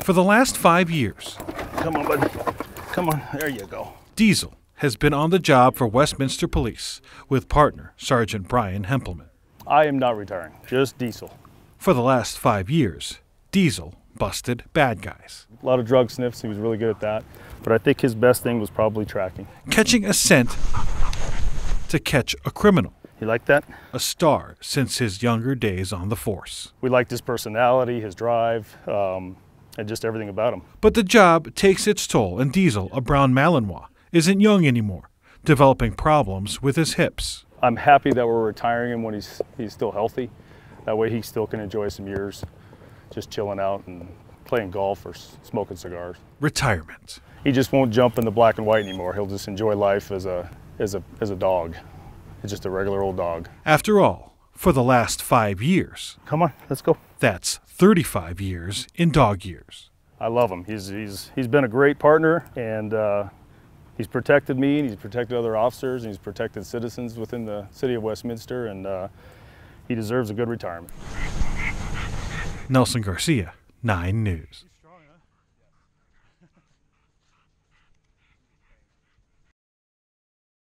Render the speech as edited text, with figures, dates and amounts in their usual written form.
For the last 5 years, Come on, buddy. Come on. There you go. Diesel has been on the job for Westminster Police with partner Sergeant Brian Hempelmann. I am not retiring, just Diesel. For the last 5 years, Diesel busted bad guys. A lot of drug sniffs, he was really good at that. But I think his best thing was probably tracking. Catching a scent to catch a criminal. You like that? A star since his younger days on the force. We liked his personality, his drive, and just everything about him. But the job takes its toll, and Diesel, a brown Malinois, isn't young anymore, developing problems with his hips. I'm happy that we're retiring him when he's still healthy. That way he still can enjoy some years just chilling out and playing golf or smoking cigars. Retirement. He just won't jump in the black and white anymore. He'll just enjoy life as a dog. It's just a regular old dog. After all, for the last 5 years. Come on, let's go. That's 35 years in dog years. I love him. He's been a great partner, and he's protected me, and he's protected other officers, and he's protected citizens within the city of Westminster, and he deserves a good retirement. Nelson Garcia, 9 News.